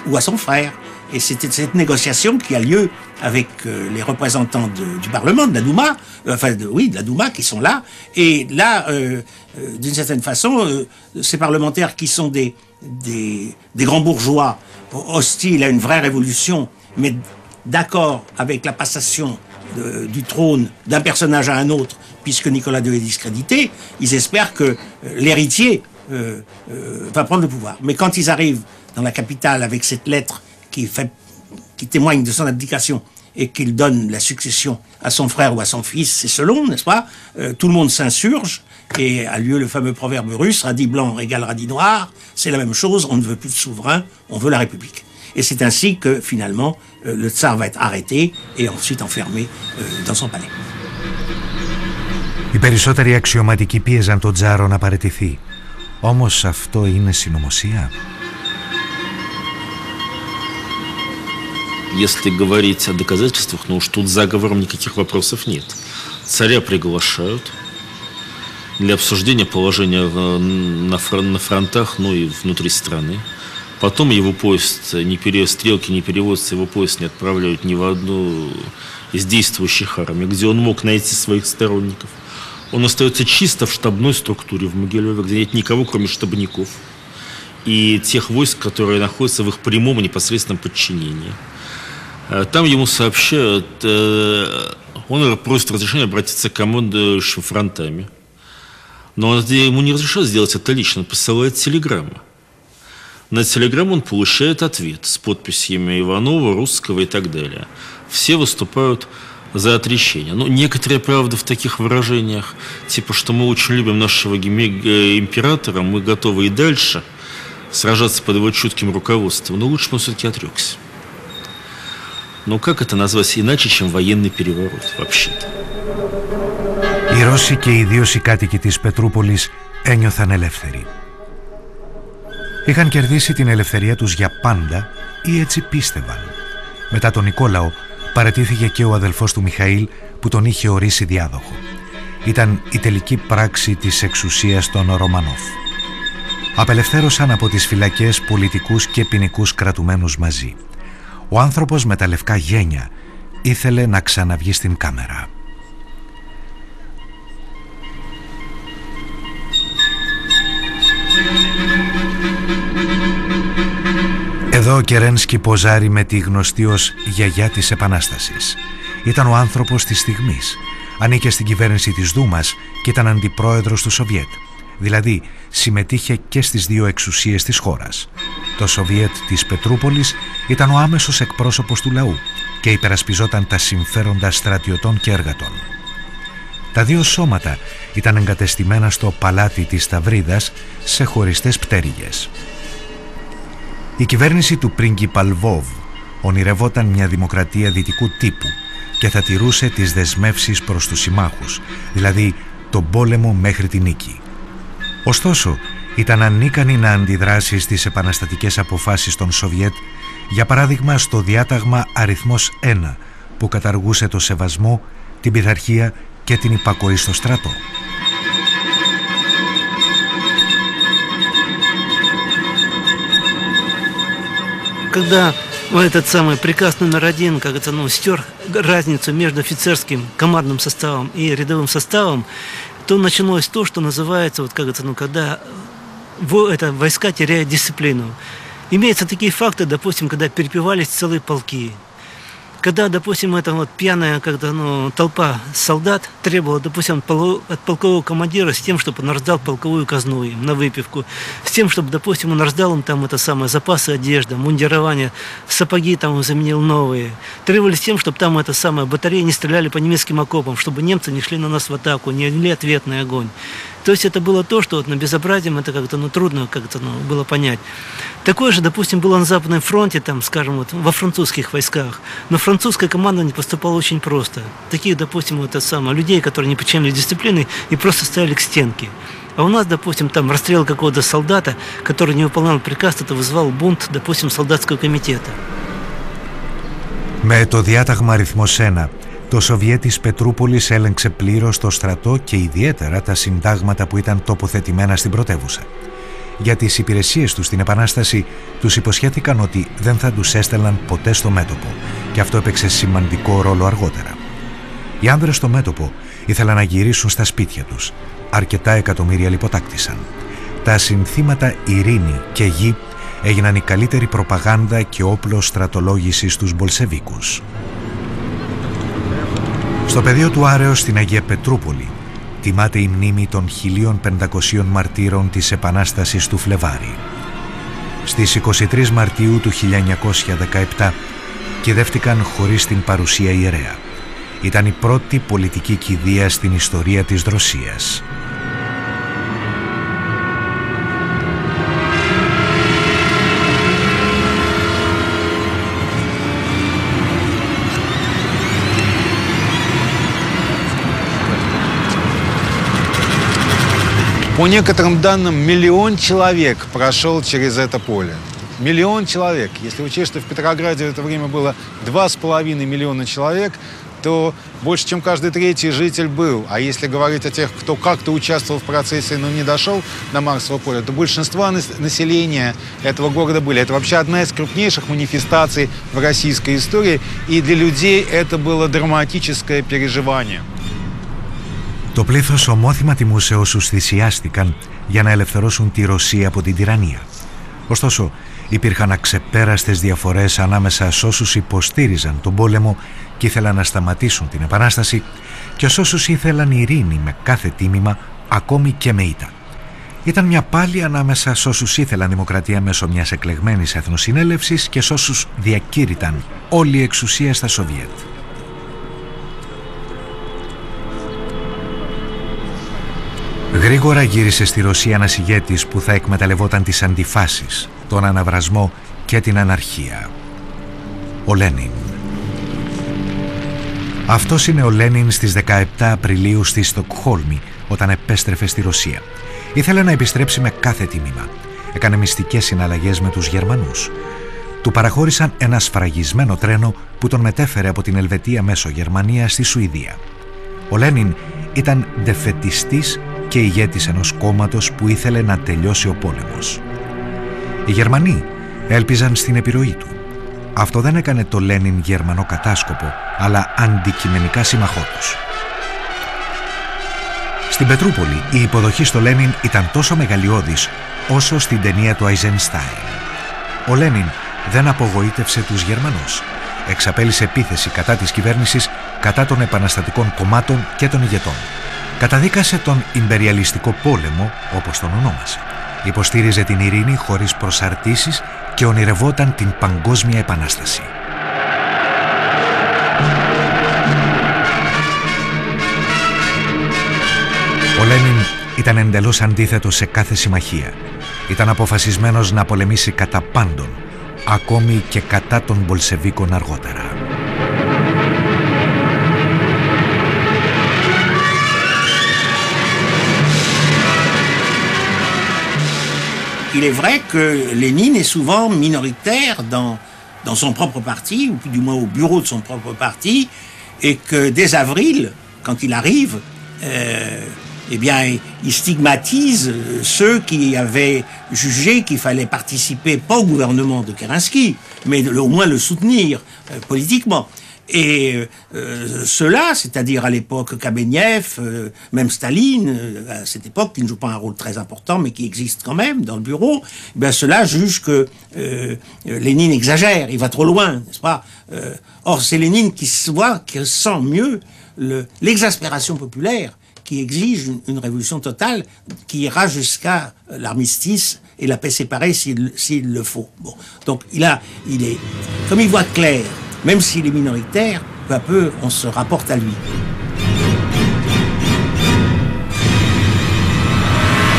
ou à son frère. Et c'était cette négociation qui a lieu avec les représentants du Parlement, de la Douma, de la Douma qui sont là. Et là, d'une certaine façon, ces parlementaires qui sont des grands bourgeois hostiles à une vraie révolution, mais d'accord avec la passation du trône d'un personnage à un autre, puisque Nicolas II est discrédité, ils espèrent que l'héritier va prendre le pouvoir. Mais quand ils arrivent dans la capitale avec cette lettre qui témoigne de son abdication et qu'il donne la succession à son frère ou à son fils, c'est selon, n'est-ce pas? Tout le monde s'insurge et a lieu le fameux proverbe russe, radis blanc égale radis noir, c'est la même chose, on ne veut plus de souverain, on veut la République. Et c'est ainsi que finalement le tsar va être arrêté et ensuite enfermé dans son palais. Οι περισσότεροι αξιωματικοί πίεζαν τον Τζάρο να παραιτηθεί. Όμως αυτό είναι συνωμοσία. Если говорить о доказательствах, ну уж тут с заговором никаких вопросов нет. Царя приглашают для обсуждения положения на фронтах, ну и внутри страны. Потом его поезд, стрелки не переводятся, его поезд не отправляют ни в одну из действующих армий, где он мог найти своих сторонников. Он остается чисто в штабной структуре в Могилеве, где нет никого, кроме штабников и тех войск, которые находятся в их прямом и непосредственном подчинении. Там ему сообщают, он просит разрешения обратиться к командующим фронтами. Но ему не разрешают сделать это лично, он посылает телеграмму. На телеграмму он получает ответ с подписями Иванова, Русского и так далее. Все выступают за отречение. Но некоторые, правда, в таких выражениях, типа, что мы очень любим нашего императора, мы готовы и дальше сражаться под его чутким руководством, но лучше бы он все-таки отрекся. Но как это назвать иначе, чем военный переворот вообще-то? Οι Ρώσοι και ιδίως οι κάτοικοι της Πετρούπολης ένιωθαν ελεύθεροι. Είχαν κερδίσει την ελευθερία τους για πάντα ή έτσι πίστευαν. Μετά τον Νικόλαο παραιτήθηκε και ο αδελφός του Μιχαήλ που τον είχε ορίσει διάδοχο. Ήταν η τελική πράξη της εξουσίας των Ρωμανόφ. Απελευθέρωσαν από τις φυλακές πολιτικούς και ποινικούς κρατουμένους μαζί. Ο άνθρωπος με τα λευκά γένια ήθελε να ξαναβγεί στην κάμερα. Εδώ ο Κερένσκι ποζάρει με τη γνωστή ως γιαγιά της Επανάστασης. Ήταν ο άνθρωπος της στιγμής. Ανήκε στην κυβέρνηση της Δούμας και ήταν αντιπρόεδρος του Σοβιέτ. Δηλαδή συμμετείχε και στις δύο εξουσίες της χώρας. Το Σοβιέτ της Πετρούπολης ήταν ο άμεσος εκπρόσωπος του λαού και υπερασπιζόταν τα συμφέροντα στρατιωτών και εργατών. Τα δύο σώματα ήταν εγκατεστημένα στο παλάτι της Σταυρίδας σε χωριστές πτέρυγες. Η κυβέρνηση του πρίγκιπα Λβόβ ονειρευόταν μια δημοκρατία δυτικού τύπου και θα τηρούσε τις δεσμεύσεις προς τους συμμάχους, δηλαδή τον πόλεμο μέχρι τη νίκη. Ωστόσο, ήταν ανίκανη να αντιδράσει στις επαναστατικές αποφάσεις των Σοβιέτ, για παράδειγμα στο διάταγμα αριθμός 1, που καταργούσε το σεβασμό, την πειθαρχία και την υπακοή στο στρατό. Когда этот самый приказ номер 1, как это, стер разницу между офицерским командным составом и рядовым составом, то началось то, что называется, когда войска теряют дисциплину. Имеются такие факты, допустим, когда перепевались целые полки. Когда, допустим, эта пьяная толпа солдат требовала, допустим, от полкового командира с тем, чтобы он раздал полковую казну им на выпивку, с тем, чтобы, допустим, он раздал им запасы одежды, мундирование, сапоги заменил новые. Требовали с тем, чтобы батареи не стреляли по немецким окопам, чтобы немцы не шли на нас в атаку, не вели ответный огонь. То есть это было то, что на безобразием это трудно было понять. Такое же, допустим, было на Западном фронте, во французских войсках. Но французское командование поступало очень просто. Таких, допустим, людей, которые не подчинялись дисциплине и просто стояли к стенке. А у нас, допустим, расстрел какого-то солдата, который не выполнял приказ, это вызвал бунт, допустим, солдатского комитета. Με το διάταγμα αριθμός 1, το Σοβιέτ της Πετρούπολης έλεγξε πλήρως το στρατό και ιδιαίτερα τα συντάγματα που ήταν τοποθετημένα στην πρωτεύουσα. Για τις υπηρεσίες τους στην Επανάσταση τους υποσχέθηκαν ότι δεν θα τους έστελναν ποτέ στο μέτωπο και αυτό έπαιξε σημαντικό ρόλο αργότερα. Οι άνδρες στο μέτωπο ήθελαν να γυρίσουν στα σπίτια τους. Αρκετά εκατομμύρια λιποτάκτησαν. Τα συνθήματα ειρήνη και γη έγιναν η καλύτερη προπαγάνδα και όπλο στρατολόγησης στους Μπολσεβίκους. Στο πεδίο του Άρεως στην Αγία Πετρούπολη τιμάται η μνήμη των 1500 μαρτύρων της Επανάστασης του Φλεβάρι. Στις 23 Μαρτίου του 1917 κηδεύτηκαν χωρίς την παρουσία ιερέα. Ήταν η πρώτη πολιτική κηδεία στην ιστορία της Ρωσίας. По некоторым данным, 1 миллион человек прошел через это поле. 1 миллион человек. Если учесть, что в Петрограде в это время было 2,5 миллиона человек, то больше, чем каждый третий житель был. А если говорить о тех, кто как-то участвовал в процессе, но не дошел до Марсового поля, то большинство населения этого города были. Это вообще одна из крупнейших манифестаций в российской истории. И для людей это было драматическое переживание. Το πλήθος ομόθυμα τιμούσε όσους θυσιάστηκαν για να ελευθερώσουν τη Ρωσία από την τυραννία. Ωστόσο, υπήρχαν αξεπέραστες διαφορές ανάμεσα σε όσους υποστήριζαν τον πόλεμο και ήθελαν να σταματήσουν την Επανάσταση και σε όσους ήθελαν ειρήνη με κάθε τίμημα, ακόμη και με ήττα. Ήταν μια πάλη ανάμεσα σε όσους ήθελαν δημοκρατία μέσω μιας εκλεγμένης εθνοσυνέλευσης και σε όσους διακήρυταν όλη η εξουσία στα Σοβιέτ. Γρήγορα γύρισε στη Ρωσία ένας ηγέτης που θα εκμεταλλευόταν τις αντιφάσεις, τον αναβρασμό και την αναρχία. Ο Λένιν. Αυτός είναι ο Λένιν στις 17 Απριλίου στη Στοκχόλμη όταν επέστρεφε στη Ρωσία. Ήθελε να επιστρέψει με κάθε τίμημα. Έκανε μυστικές συναλλαγές με τους Γερμανούς. Του παραχώρησαν ένα σφραγισμένο τρένο που τον μετέφερε από την Ελβετία μέσω Γερμανία στη Σουηδία. Ο Λένιν ήταν ντεφετιστής και ηγέτης ενός κόμματος που ήθελε να τελειώσει ο πόλεμος. Οι Γερμανοί έλπιζαν στην επιρροή του. Αυτό δεν έκανε το Λένιν Γερμανό κατάσκοπο, αλλά αντικειμενικά σύμμαχό τους. Στην Πετρούπολη η υποδοχή στο Λένιν ήταν τόσο μεγαλειώδης όσο στην ταινία του Αϊζενστάιν. Ο Λένιν δεν απογοήτευσε τους Γερμανούς. Εξαπέλυσε επίθεση κατά της κυβέρνησης, κατά των επαναστατικών κομμάτων και των ηγετών. Καταδίκασε τον ιμπεριαλιστικό πόλεμο, όπως τον ονόμασε. Υποστήριζε την ειρήνη χωρίς προσαρτήσεις και ονειρευόταν την παγκόσμια επανάσταση. Ο Λένιν ήταν εντελώς αντίθετος σε κάθε συμμαχία. Ήταν αποφασισμένος να πολεμήσει κατά πάντων, ακόμη και κατά των Μπολσεβίκων αργότερα. Il est vrai que Lénine est souvent minoritaire dans son propre parti, ou du moins au bureau de son propre parti, et que dès avril, quand il arrive, eh bien, il stigmatise ceux qui avaient jugé qu'il fallait participer, pas au gouvernement de Kerensky, mais au moins le soutenir politiquement. Et ceux-là, c'est-à-dire à l'époque Kamenev, même Staline, à cette époque, qui ne joue pas un rôle très important, mais qui existe quand même dans le bureau, eh bien ceux-là jugent que Lénine exagère, il va trop loin, n'est-ce pas? Or, c'est Lénine qui sent mieux l'exaspération populaire, qui exige une révolution totale, qui ira jusqu'à l'armistice et la paix séparée s'il le faut. Bon. Donc, comme il voit clair, même s'il est minoritaire, peu à peu, on se rapporte à lui.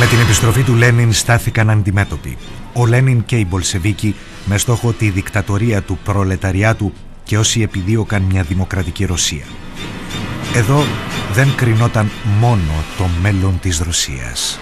Με την επιστροφή του Λένιν στάθηκαν αντιμέτωποι. Ο Λένιν και οι Μπολσεβίκοι με στόχο τη δικτατορία του προλεταριάτου και όσοι επιδίωκαν μια δημοκρατική Ρωσία. Εδώ δεν κρινόταν μόνο το μέλλον της Ρωσίας.